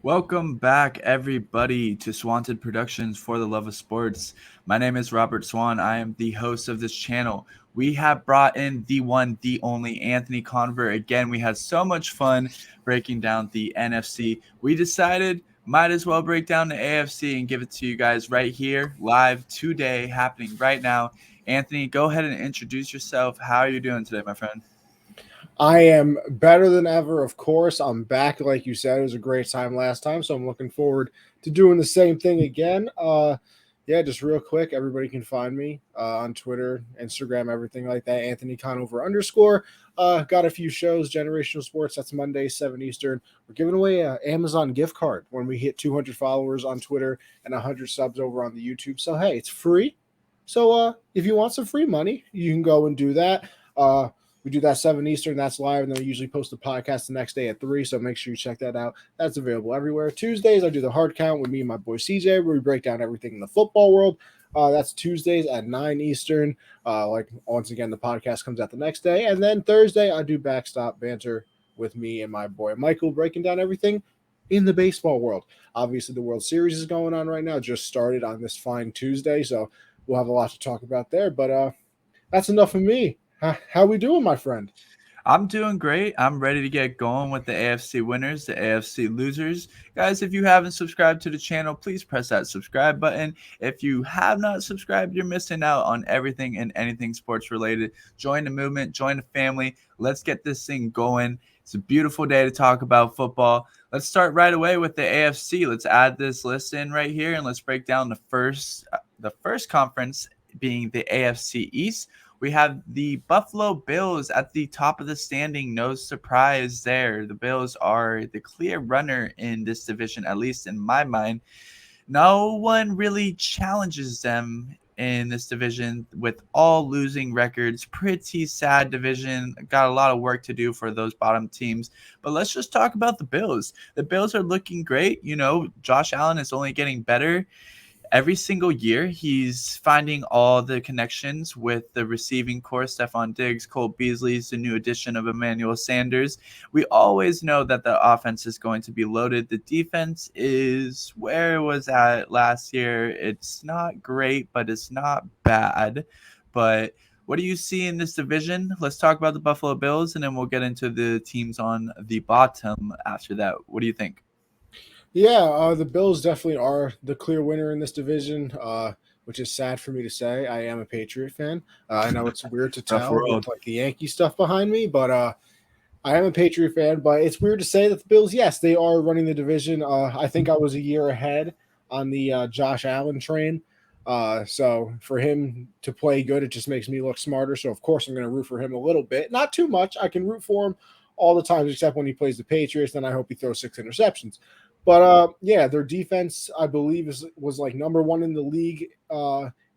Welcome back, everybody, to Swanted Productions for the Love of Sports. My name is Robert Swan. I am the host of this channel. We have brought in the one, the only Anthony Conover. Again, we had so much fun breaking down the NFC. We decided might as well break down the AFC and give it to you guys right here, live today, happening right now. Anthony, go ahead and introduce yourself. How are you doing today, my friend? I am better than ever, of course. I'm back, like you said. It was a great time last time, so I'm looking forward to doing the same thing again. Yeah, just real quick, everybody can find me on Twitter, Instagram, everything like that. Anthony Conover _ got a few shows, Generational Sports. That's Monday, 7 Eastern. We're giving away an Amazon gift card when we hit 200 followers on Twitter and 100 subs over on the YouTube. So hey, it's free. So if you want some free money, you can go and do that. We do that 7 Eastern. That's live, and then we usually post the podcast the next day at 3, so make sure you check that out. That's available everywhere. Tuesdays, I do the hard count with me and my boy CJ, where we break down everything in the football world. That's Tuesdays at 9 Eastern. Once again, the podcast comes out the next day. And then Thursday, I do backstop banter with me and my boy Michael, breaking down everything in the baseball world. Obviously, the World Series is going on right now. Just started on this fine Tuesday, so we'll have a lot to talk about there. But that's enough of me. How we doing, my friend? I'm doing great. I'm ready to get going with the AFC winners, the AFC losers. Guys, if you haven't subscribed to the channel, please press that subscribe button. If you have not subscribed, you're missing out on everything and anything sports related. Join the movement, join the family. Let's get this thing going. It's a beautiful day to talk about football. Let's start right away with the AFC. Let's add this list in right here and let's break down the first conference being the AFC East. We have the Buffalo Bills at the top of the standing. No surprise there. The Bills are the clear runner in this division, at least in my mind. No one really challenges them in this division with all losing records. Pretty sad division. Got a lot of work to do for those bottom teams. But let's just talk about the Bills. The Bills are looking great. Josh Allen is only getting better every single year. He's finding all the connections with the receiving core. Stephon Diggs, Cole Beasley's the new addition of Emmanuel Sanders. We always know that the offense is going to be loaded. The defense is where it was at last year. It's not great, but it's not bad. But what do you see in this division? Let's talk about the Buffalo Bills, and then we'll get into the teams on the bottom after that. What do you think? Yeah, the Bills definitely are the clear winner in this division, which is sad for me to say. I am a Patriot fan. I know it's weird to Tough tell world. with like the Yankee stuff behind me, but I am a Patriot fan. But it's weird to say that the Bills, yes, they are running the division. I think I was a year ahead on the Josh Allen train. So for him to play good, it just makes me look smarter. So of course I'm going to root for him a little bit, not too much. I can root for him all the times except when he plays the Patriots. Then I hope he throws 6 interceptions. But yeah, their defense, I believe, was like number one in the league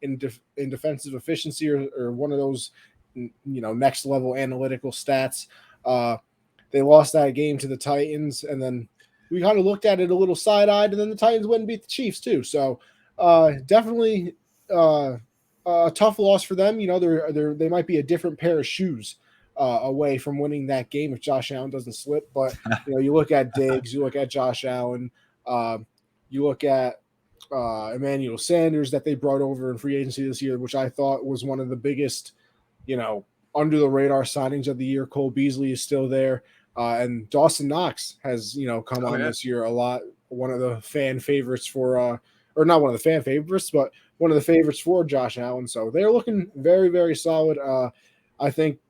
in defensive efficiency, or one of those next level analytical stats. They lost that game to the Titans, and then we kind of looked at it a little side eyed, and then the Titans went and beat the Chiefs too. So definitely a tough loss for them. They might be a different pair of shoes away from winning that game if Josh Allen doesn't slip. But you look at Diggs, you look at Josh Allen, you look at Emmanuel Sanders that they brought over in free agency this year, which I thought was one of the biggest, under the radar signings of the year. Cole Beasley is still there, and Dawson Knox has come on this year a lot. One of the fan favorites for, or not one of the fan favorites, but one of the favorites for Josh Allen. So they're looking very, very solid. I think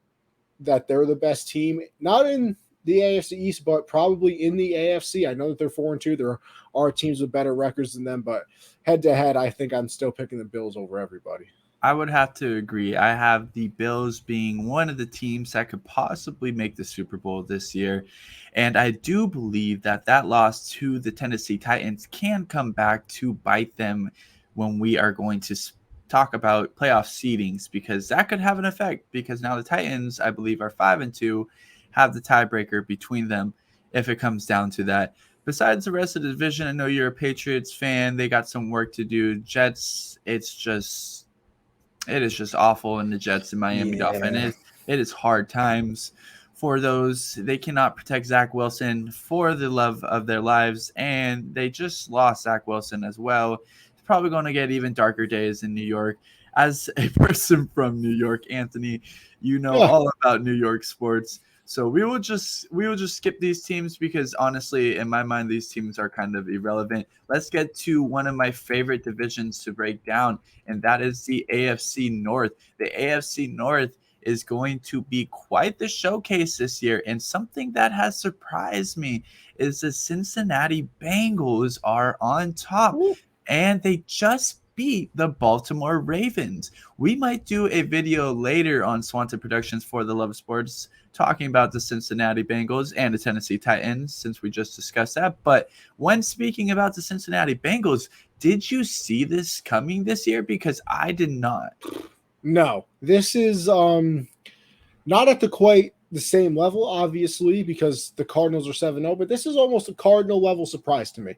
that they're the best team, not in the AFC East, but probably in the AFC. I know that they're 4-2. There are teams with better records than them, but head to head, I think I'm still picking the Bills over everybody. I would have to agree. I have the Bills being one of the teams that could possibly make the Super Bowl this year. And I do believe that loss to the Tennessee Titans can come back to bite them when we are going to talk about playoff seedings, because that could have an effect, because now the Titans, I believe, are 5-2, have the tiebreaker between them if it comes down to that. Besides the rest of the division, I know you're a Patriots fan. They got some work to do. Jets, it is just awful in the Jets in Miami. Yeah. Dolphins. It is hard times for those. They cannot protect Zach Wilson for the love of their lives, and they just lost Zach Wilson as well. It's probably going to get even darker days in New York. As a person from New York, Anthony, you know Yeah. all about New York sports. So we will just skip these teams because honestly, in my mind, these teams are kind of irrelevant. Let's get to one of my favorite divisions to break down, and that is the AFC North. The AFC North is going to be quite the showcase this year, and something that has surprised me is the Cincinnati Bengals are on top, and they just beat the Baltimore Ravens. We might do a video later on Swanton Productions for the Love of Sports talking about the Cincinnati Bengals and the Tennessee Titans, since we just discussed that. But when speaking about the Cincinnati Bengals, did you see this coming this year? Because I did not. No, this is not at the quite the same level, obviously, because the Cardinals are 7-0, but this is almost a Cardinal level surprise to me.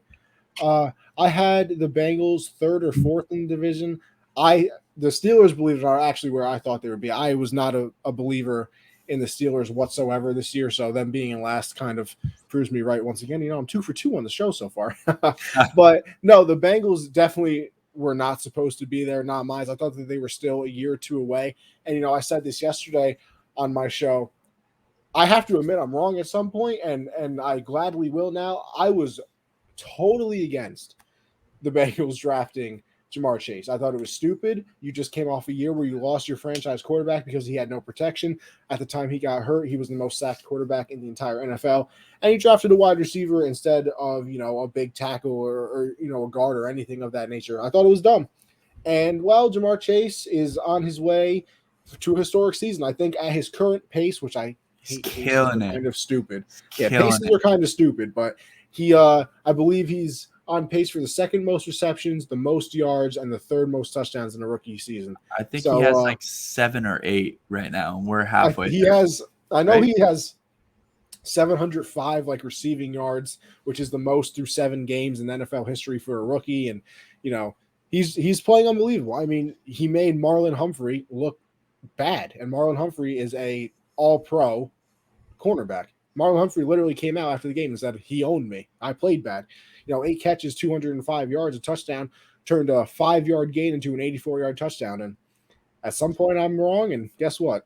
I had the Bengals third or fourth in the division. The Steelers, believe it or not, are actually where I thought they would be. I was not a believer in the Steelers whatsoever this year, so them being in last kind of proves me right once again. I'm 2 for 2 on the show so far. But no, the Bengals definitely were not supposed to be there, not mine. I thought that they were still a year or two away. And, I said this yesterday on my show. I have to admit I'm wrong at some point, and I gladly will now. I was totally against the Bengals drafting Jamar Chase. I thought it was stupid. You just came off a year where you lost your franchise quarterback because he had no protection. At the time he got hurt, he was the most sacked quarterback in the entire NFL. And you drafted a wide receiver instead of, a big tackle or a guard or anything of that nature. I thought it was dumb. And, well, Jamar Chase is on his way to a historic season. I think at his current pace, which I hate, killing it. Kind of stupid. Killing paces it. are kind of stupid, but he, I believe he's on pace for the second most receptions, the most yards, and the third most touchdowns in a rookie season. I think he has like 7 or 8 right now, and we're halfway. He has 705 receiving yards, which is the most through 7 games in NFL history for a rookie, and he's playing unbelievable. I mean, he made Marlon Humphrey look bad, and Marlon Humphrey is a all-pro cornerback. Marlon Humphrey literally came out after the game and said, he owned me. I played bad. 8 catches, 205 yards, a touchdown, turned a 5-yard gain into an 84-yard touchdown. And at some point I'm wrong, and guess what?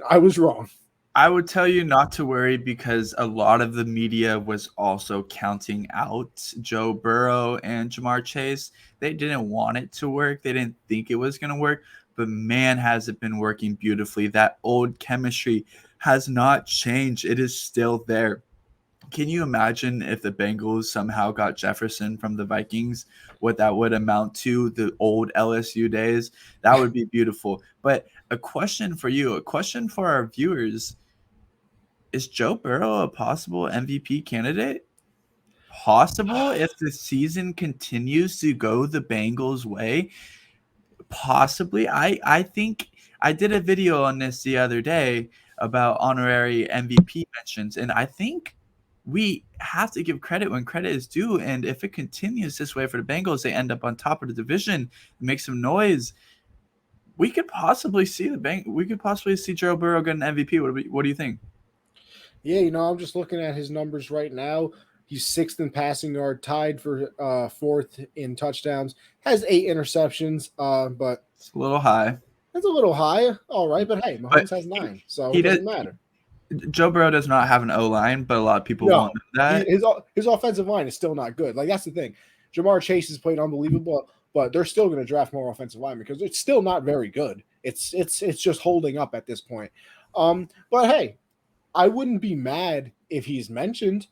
I was wrong. I would tell you not to worry because a lot of the media was also counting out Joe Burrow and Jamar Chase. They didn't want it to work. They didn't think it was going to work. But man, has it been working beautifully. That old chemistry has not changed. It is still there. Can you imagine if the Bengals somehow got Jefferson from the Vikings, what that would amount to, the old LSU days? That would be beautiful. But a question for you, a question for our viewers. Is Joe Burrow a possible MVP candidate? Possible if the season continues to go the Bengals' way? Possibly. I think I did a video on this the other day about honorary MVP mentions, and I think we have to give credit when credit is due. And if it continues this way for the Bengals, they end up on top of the division, make some noise. We could possibly see Joe Burrow get an MVP. What do you think? Yeah, I'm just looking at his numbers right now. He's 6th in passing yard, tied for 4th in touchdowns. Has 8 interceptions, but it's a little high. That's a little high. All right, but hey, Mahomes has 9, so it doesn't matter. Joe Burrow does not have an O-line, but a lot of people want that. His offensive line is still not good. That's the thing. Jamar Chase has played unbelievable, but they're still going to draft more offensive linemen because it's still not very good. It's just holding up at this point. But hey, I wouldn't be mad if he's mentioned.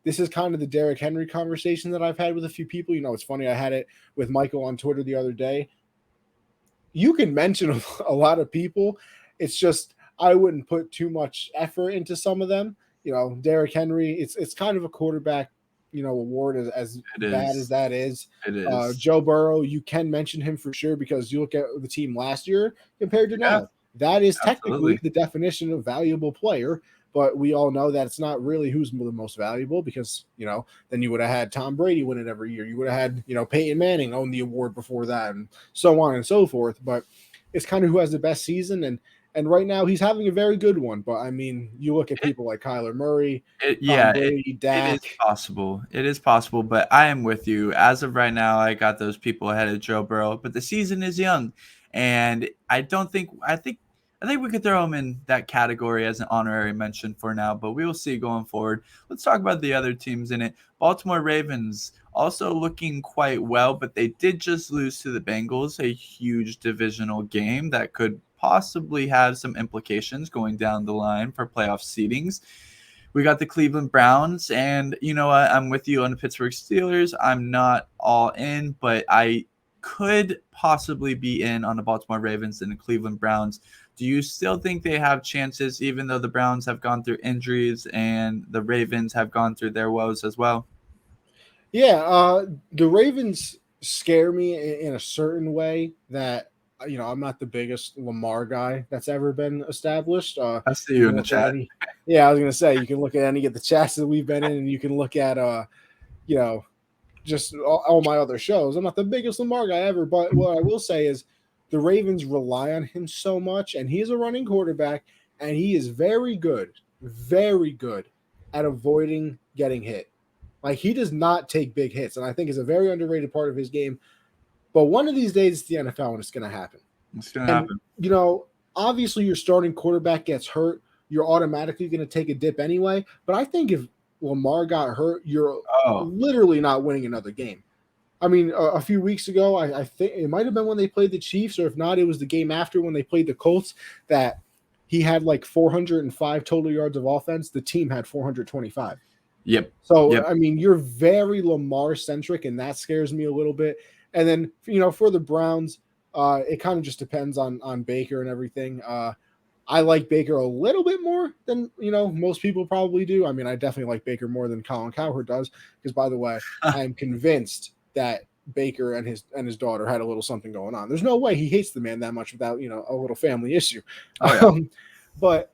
This is kind of the Derrick Henry conversation that I've had with a few people. It's funny. I had it with Michael on Twitter the other day. You can mention a lot of people. It's just I wouldn't put too much effort into some of them. Derrick Henry, it's kind of a quarterback, award as bad as that is. It is. Joe Burrow, you can mention him for sure because you look at the team last year compared to now. That is technically the definition of valuable player, but we all know that it's not really who's the most valuable because, then you would have had Tom Brady win it every year. You would have had, Peyton Manning own the award before that and so on and so forth. But it's kind of who has the best season. And And right now, he's having a very good one. But I mean, you look at people like Kyler Murray, Tom Yeah, Brady, it is Dak. possible. It is possible, but I am with you. As of right now, I got those people ahead of Joe Burrow, but the season is young, and I don't think I think we could throw him in that category as an honorary mention for now, but we will see going forward. Let's talk about the other teams in it. Baltimore Ravens also looking quite well, but they did just lose to the Bengals, a huge divisional game that could possibly have some implications going down the line for playoff seedings. We got the Cleveland Browns, and you know what? I'm with you on the Pittsburgh Steelers. I'm not all in, but I could possibly be in on the Baltimore Ravens and the Cleveland Browns. Do you still think they have chances, even though the Browns have gone through injuries and the Ravens have gone through their woes as well? Yeah, the Ravens scare me in a certain way that I'm not the biggest Lamar guy that's ever been established. I see You you can in the look at chat. any, yeah, I was gonna say you can look at any of the chats that we've been in, and you can look at you know, just all my other shows. I'm not the biggest Lamar guy ever, but what I will say is the Ravens rely on him so much, and he's a running quarterback, and he is very good at avoiding getting hit. Like he does not take big hits, and I think is a very underrated part of his game. But one of these days, it's the NFL, and it's going to happen. It's gonna And happen. obviously, your starting quarterback gets hurt, you're automatically going to take a dip anyway. But I think if Lamar got hurt, you're Oh, literally not winning another game. I mean, a few weeks ago, I think it might have been when they played the Chiefs, or if not, it was the game after when they played the Colts that he had like 405 total yards of offense. The team had 425. yep, So, yep. I mean, you're very Lamar centric, and that scares me a little bit. And then, for the Browns, it kind of just depends on Baker and everything. I like Baker a little bit more than most people probably do. I mean, I definitely like Baker more than Colin Cowherd does, because by the way, I am convinced that Baker and his daughter had a little something going on. There's no way he hates the man that much without a little family issue. Oh yeah. But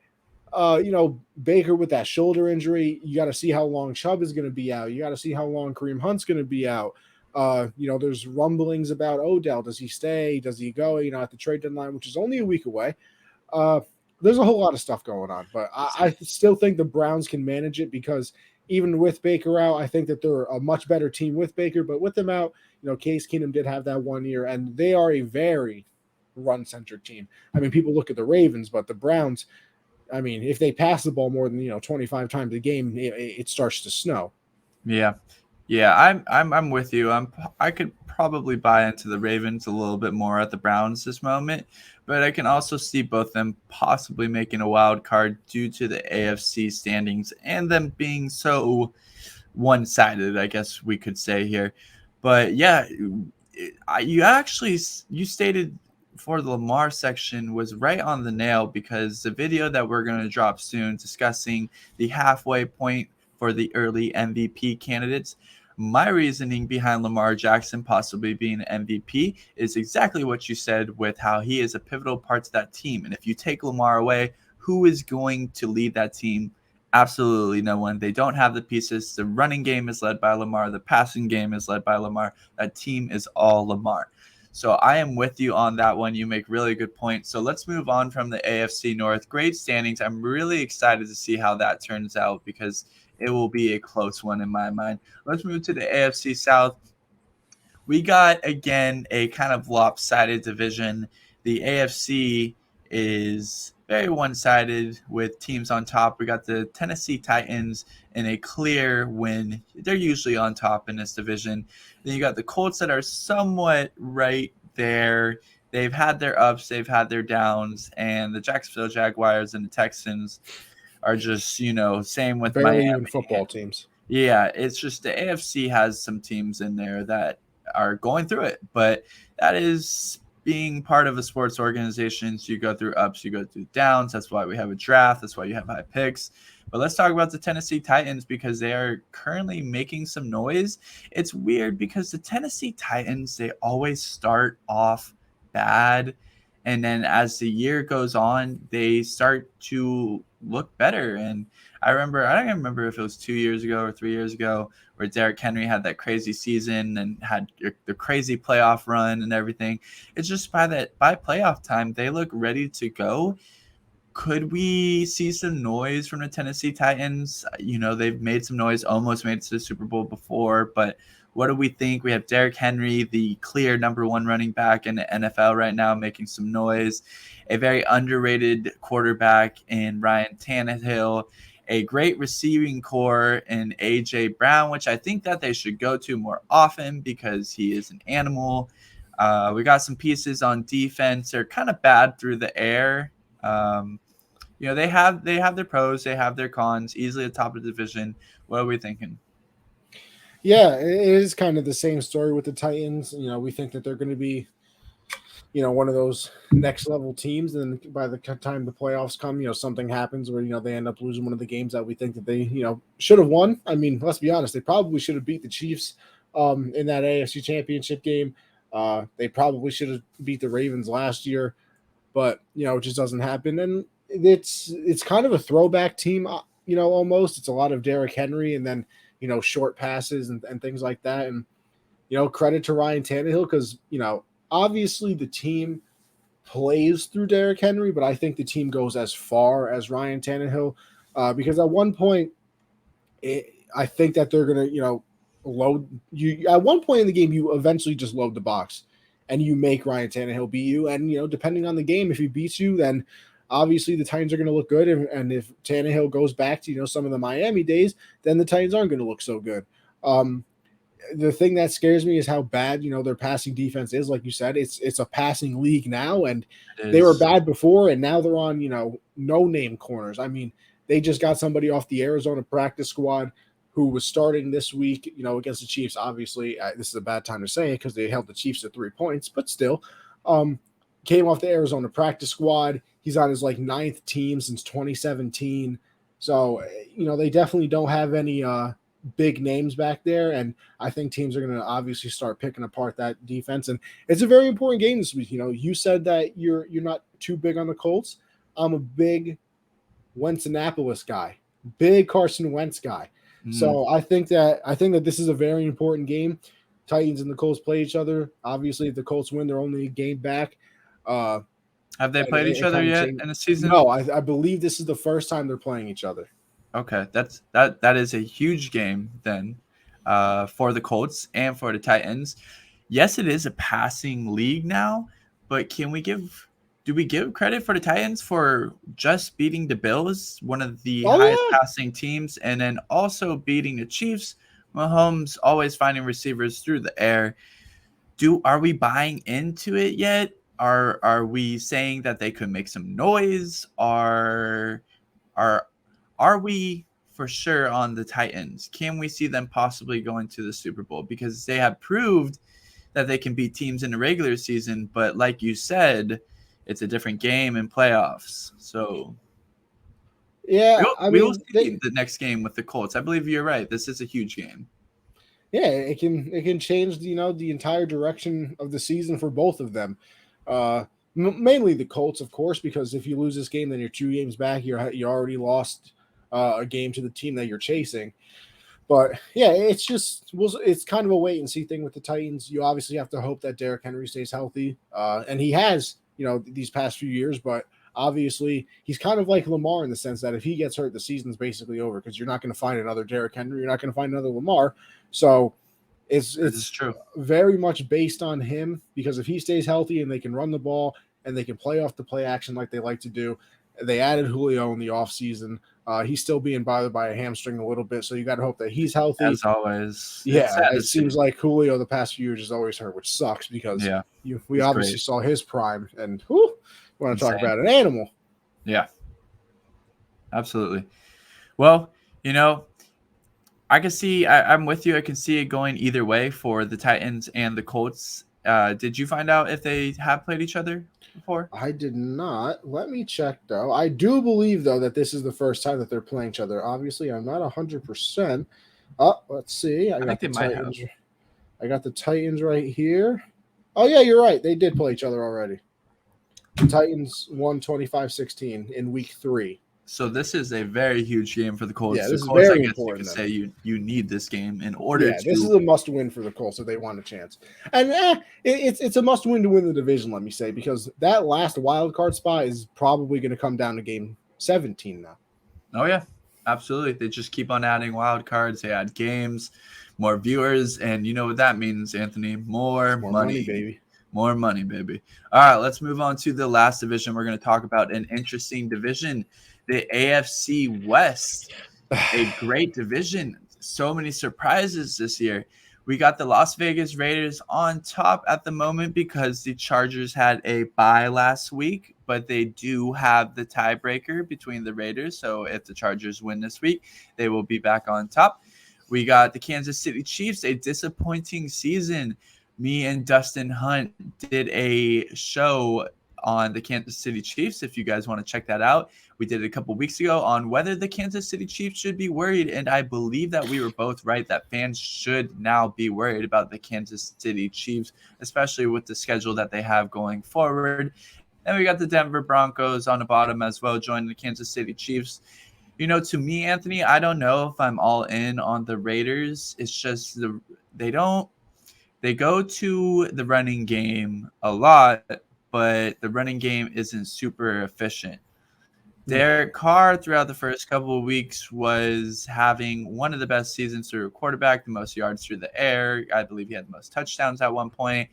Baker with that shoulder injury, you got to see how long Chubb is going to be out. You got to see how long Kareem Hunt's going to be out. There's rumblings about Odell. Does he stay? Does he go? At the trade deadline, which is only a week away. Uh, there's a whole lot of stuff going on, but I still think the Browns can manage it because even with Baker out, I think that they're a much better team with Baker. But with them out, Case Keenum did have that 1 year, and they are a very run-centric team. I mean, people look at the Ravens, but the Browns, I mean, if they pass the ball more than 25 times a game, it starts to snow. Yeah. Yeah, I'm with you. I could probably buy into the Ravens a little bit more at the Browns this moment, but I can also see both them possibly making a wild card due to the AFC standings and them being so one-sided, I guess we could say here. But yeah, you stated for the Lamar section was right on the nail, because the video that we're going to drop soon discussing the halfway point for the early MVP candidates, my reasoning behind Lamar Jackson possibly being an MVP is exactly what you said, with how he is a pivotal part to that team. And if you take Lamar away, who is going to lead that team? Absolutely no one. They don't have the pieces. The running game is led by Lamar. The passing game is led by Lamar. That team is all Lamar. So I am with you on that one. You make really good points. So let's move on from the AFC North. Great standings. I'm really excited to see how that turns out, because it will be a close one in my mind. Let's move to the AFC South. We got, again, a kind of lopsided division. The AFC is very one-sided with teams on top. We got the Tennessee Titans in a clear win. They're usually on top in this division. Then you got the Colts that are somewhat right there. They've had their ups, they've had their downs, and the Jacksonville Jaguars and the Texans are just, same with Miami. Barely even football teams. Yeah, it's just the AFC has some teams in there that are going through it, but that is being part of a sports organization. So you go through ups, you go through downs. That's why we have a draft. That's why you have high picks. But let's talk about the Tennessee Titans, because they are currently making some noise. It's weird because the Tennessee Titans, they always start off bad, and then as the year goes on, they start to look better. And I don't remember if it was 2 years ago or 3 years ago, where Derrick Henry had that crazy season and had the crazy playoff run and everything. It's just by playoff time, they look ready to go. could we see some noise from the Tennessee Titans? They've made some noise, almost made it to the Super Bowl before, but what do we think? We have Derrick Henry, the clear number one running back in the NFL right now, making some noise. A very underrated quarterback in Ryan Tannehill. A great receiving core in A.J. Brown, which I think that they should go to more often because he is an animal. We got some pieces on defense. They're kind of bad through the air. They have their pros, they have their cons. Easily at the top of the division. What are we thinking? Yeah, it is kind of the same story with the Titans. We think that they're going to be, one of those next level teams. And by the time the playoffs come, something happens where, they end up losing one of the games that we think that they, should have won. I mean, let's be honest, they probably should have beat the Chiefs in that AFC Championship game. They probably should have beat the Ravens last year, but, it just doesn't happen. And it's kind of a throwback team, almost. It's a lot of Derrick Henry and then, short passes and things like that. And, credit to Ryan Tannehill because, obviously the team plays through Derrick Henry, but I think the team goes as far as Ryan Tannehill because at one point, I think that they're going to, load you. At one point in the game, you eventually just load the box and you make Ryan Tannehill beat you. And, depending on the game, if he beats you, then obviously the Titans are going to look good. And if Tannehill goes back to, some of the Miami days, then the Titans aren't going to look so good. The thing that scares me is how bad, their passing defense is. Like you said, it's a passing league now, and they were bad before, and now they're on, no-name corners. I mean, they just got somebody off the Arizona practice squad who was starting this week, against the Chiefs. Obviously, this is a bad time to say it because they held the Chiefs to 3 points, but still, came off the Arizona practice squad. He's on his ninth team since 2017. So, they definitely don't have any big names back there. And I think teams are going to obviously start picking apart that defense. And it's a very important game this week. You said that you're not too big on the Colts. I'm a big Wentzanapolis guy, big Carson Wentz guy. So I think that this is a very important game. Titans and the Colts play each other. Obviously, if the Colts win, they're only a game back. Have they played each other yet in the season? No, I believe this is the first time they're playing each other. Okay, that is a huge game then for the Colts and for the Titans. Yes, it is a passing league now, but do we give credit for the Titans for just beating the Bills, one of the highest passing teams, and then also beating the Chiefs? Mahomes always finding receivers through the air. Are we buying into it yet? Are we saying that they could make some noise? Are we for sure on the Titans? Can we see them possibly going to the Super Bowl? Because they have proved that they can beat teams in the regular season, but like you said, it's a different game in playoffs. So yeah, we'll see the next game with the Colts. I believe you're right. This is a huge game. Yeah, it can change the entire direction of the season for both of them. Mainly the Colts, of course, because if you lose this game, then you're 2 games back. You already lost a game to the team that you're chasing. But yeah, it's kind of a wait and see thing with the Titans. You obviously have to hope that Derrick Henry stays healthy, and he has, these past few years. But obviously, he's kind of like Lamar in the sense that if he gets hurt, the season's basically over because you're not going to find another Derrick Henry, you're not going to find another Lamar. So it's true. Very much based on him because if he stays healthy and they can run the ball and they can play off the play action like they like to do. They added Julio in the offseason. He's still being bothered by a hamstring a little bit, so you got to hope that he's healthy. As always. Yeah, it seems like Julio the past few years is always hurt, which sucks because we obviously saw his prime, and want to talk about an animal. Yeah, absolutely. Well, I can see – I'm with you. I can see it going either way for the Titans and the Colts. Did you find out if they have played each other before? I did not. Let me check, though. I do believe, though, that this is the first time that they're playing each other. Obviously, I'm not 100%. Let's see. I got the Titans right here. Oh, yeah, you're right. They did play each other already. The Titans won 25-16 in week 3. So this is a very huge game for the Yeah, Colts. The this is Colts, I very guess you could important. say you need this game in order Yeah, this is to. a must-win for the Colts if they want a chance. And it's a must-win to win the division, let me say, because that last wild card spot is probably going to come down to game 17 now. Oh yeah, absolutely. They just keep on adding wild cards. They add games, more viewers, and you know what that means, Anthony? More More money, money. baby. More money, baby. All right, let's move on to the last division. We're going to talk about an interesting division, the AFC West. A great division. So many surprises this year. We got the Las Vegas Raiders on top at the moment because the Chargers had a bye last week, but they do have the tiebreaker between the Raiders. So if the Chargers win this week, they will be back on top. We got the Kansas City Chiefs, a disappointing season. Me and Dustin Hunt did a show on the Kansas City Chiefs. If you guys want to check that out, we did it a couple weeks ago on whether the Kansas City Chiefs should be worried. And I believe that we were both right that fans should now be worried about the Kansas City Chiefs, especially with the schedule that they have going forward. And we got the Denver Broncos on the bottom as well, joining the Kansas City Chiefs. You know, to me, Anthony, I don't know if I'm all in on the Raiders. It's just they go to the running game a lot, but the running game isn't super efficient. Derek Carr, throughout the first couple of weeks, was having one of the best seasons through a quarterback, the most yards through the air. I believe he had the most touchdowns at one point.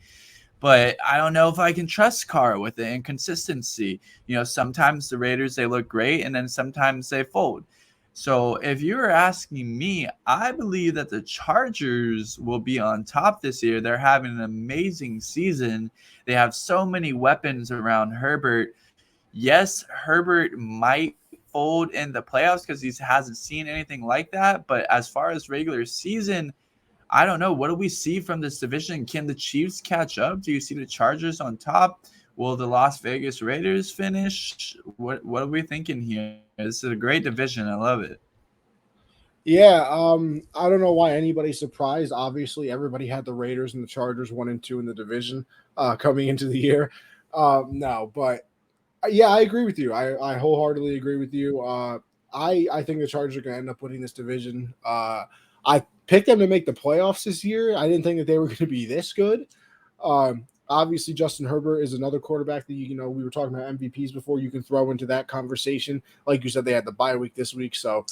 But I don't know if I can trust Carr with the inconsistency. You know, sometimes the Raiders, they look great, and then sometimes they fold. So if you're asking me, I believe that the Chargers will be on top this year. They're having an amazing season. They have so many weapons around Herbert. Yes, Herbert might fold in the playoffs because he hasn't seen anything like that. But as far as regular season, I don't know. What do we see from this division? Can the Chiefs catch up? Do you see the Chargers on top? Will the Las Vegas Raiders finish? What are we thinking here? This is a great division. I love it. Yeah, I don't know why anybody's surprised. Obviously, everybody had the Raiders and the Chargers 1 and 2 in the division coming into the year. No, but yeah, I agree with you. I wholeheartedly agree with you. I think the Chargers are going to end up winning this division. I picked them to make the playoffs this year. I didn't think that they were going to be this good. Obviously, Justin Herbert is another quarterback that we were talking about MVPs before. You can throw into that conversation. Like you said, they had the bye week this week, so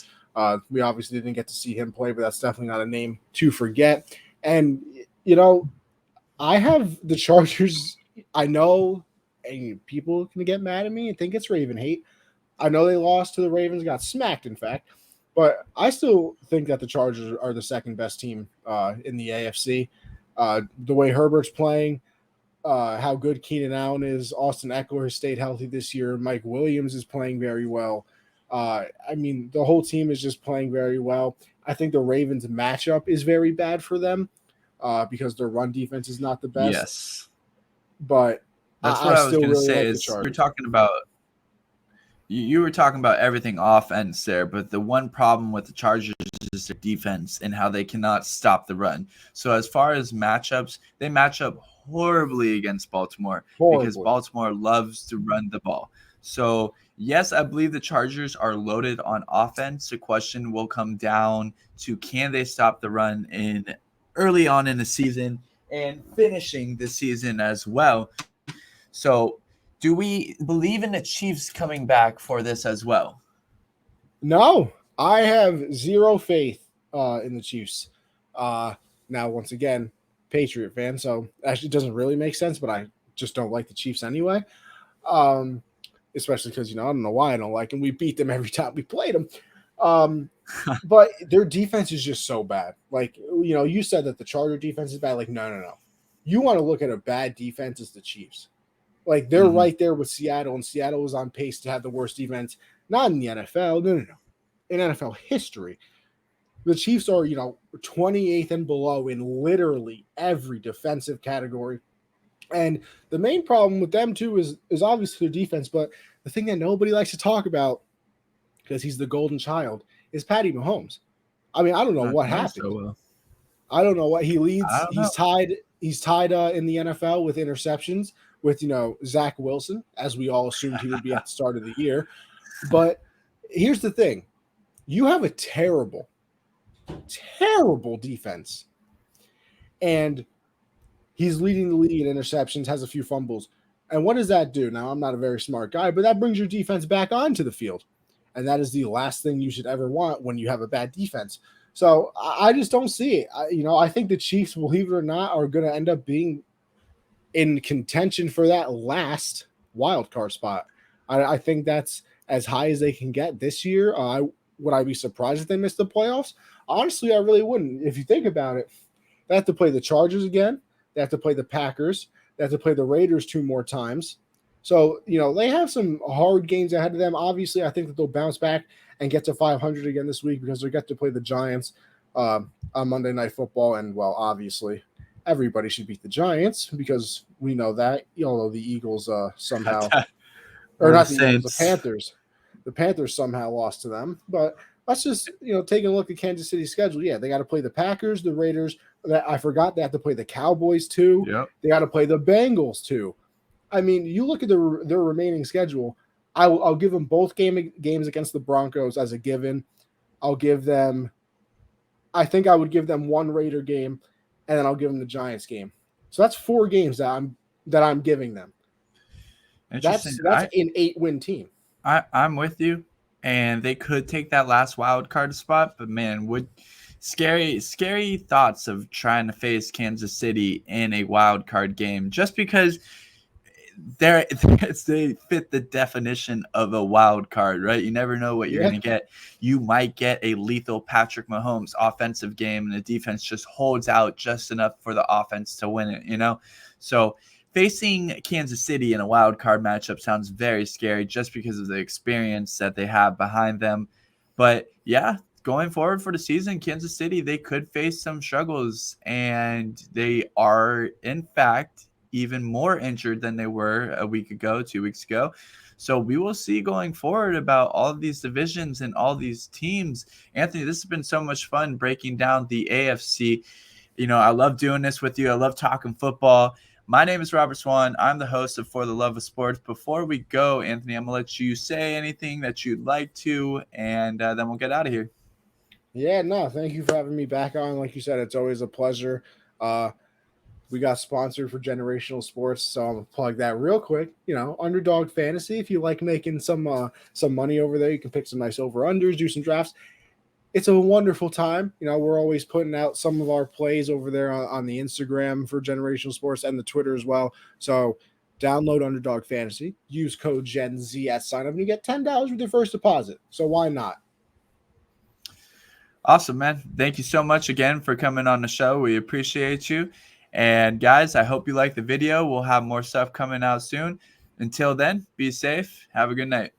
we obviously didn't get to see him play, but that's definitely not a name to forget. And I have the Chargers. I know, and people can get mad at me and think it's Raven hate. I know they lost to the Ravens, got smacked, in fact. But I still think that the Chargers are the second best team in the AFC. The way Herbert's playing, how good Keenan Allen is, Austin Eckler has stayed healthy this year. Mike Williams is playing very well. I mean, the whole team is just playing very well. I think the Ravens matchup is very bad for them because their run defense is not the best. Yes. But that's what I was going to really say. like Is you were talking about everything offense there, but the one problem with the Chargers is their defense and how they cannot stop the run. So as far as matchups, they match up horribly against Baltimore because Baltimore loves to run the ball. So yes, I believe the Chargers are loaded on offense. The question will come down to can they stop the run in early on in the season and finishing the season as well. So do we believe in the Chiefs coming back for this as well? No, I have zero faith in the Chiefs. Now, once again, Patriot fan, so actually it doesn't really make sense, but I just don't like the Chiefs anyway. Especially because, I don't know why I don't like them. We beat them every time we played them. But their defense is just so bad. Like, you said that the Charger defense is bad. Like, no. You want to look at a bad defense as the Chiefs. Like, they're right there with Seattle, and Seattle was on pace to have the worst defense. Not in the NFL. No. In NFL history. The Chiefs are, 28th and below in literally every defensive category. And the main problem with them, too, is obviously their defense. But the thing that nobody likes to talk about, because he's the golden child, is Patty Mahomes. I mean, I don't know what happened. So well. I don't know what he leads. He's tied in the NFL with interceptions with, Zach Wilson, as we all assumed he would be at the start of the year. But here's the thing. You have a terrible defense. And he's leading the league in interceptions, has a few fumbles. And what does that do? Now, I'm not a very smart guy, but that brings your defense back onto the field. And that is the last thing you should ever want when you have a bad defense. So I just don't see it. I think the Chiefs, believe it or not, are going to end up being in contention for that last wild card spot. I think that's as high as they can get this year. Would I be surprised if they missed the playoffs? Honestly, I really wouldn't. If you think about it, they have to play the Chargers again. They have to play the Packers. They have to play the Raiders 2 more times. So, they have some hard games ahead of them. Obviously, I think that they'll bounce back and get to 500 again this week because they get to play the Giants on Monday Night Football. And, well, obviously, everybody should beat the Giants because we know that. Although the Eagles somehow – or not the Eagles, the Panthers. The Panthers somehow lost to them. But let's just, take a look at Kansas City's schedule. Yeah, they got to play the Packers, the Raiders. I forgot they have to play the Cowboys too. Yep. They got to play the Bengals too. I mean, you look at their remaining schedule. I'll give them both games against the Broncos as a given. I think I would give them one Raider game, and then I'll give them the Giants game. So that's 4 games that I'm giving them. That's an 8-win team. I'm with you, and they could take that last wild card spot, but man, scary thoughts of trying to face Kansas City in a wild card game just because they fit the definition of a wild card, right? You never know what you're going to get. You might get a lethal Patrick Mahomes offensive game and the defense just holds out just enough for the offense to win it, So facing Kansas City in a wild card matchup sounds very scary just because of the experience that they have behind them. But yeah, going forward for the season, Kansas City, they could face some struggles, and they are, in fact, even more injured than they were 2 weeks ago. So we will see going forward about all of these divisions and all these teams. Anthony, this has been so much fun breaking down the AFC. I love doing this with you. I love talking football. My name is Robert Swan. I'm the host of For the Love of Sports. Before we go, Anthony, I'm going to let you say anything that you'd like to, and then we'll get out of here. Yeah, no, thank you for having me back on. Like you said, it's always a pleasure. We got sponsored for Generational Sports, so I'm going to plug that real quick. Underdog Fantasy, if you like making some money over there, you can pick some nice over-unders, do some drafts. It's a wonderful time. We're always putting out some of our plays over there on the Instagram for Generational Sports and the Twitter as well. So download Underdog Fantasy, use code GenZ at sign up, and you get $10 with your first deposit. So why not? Awesome, man. Thank you so much again for coming on the show. We appreciate you. And guys, I hope you liked the video. We'll have more stuff coming out soon. Until then, be safe. Have a good night.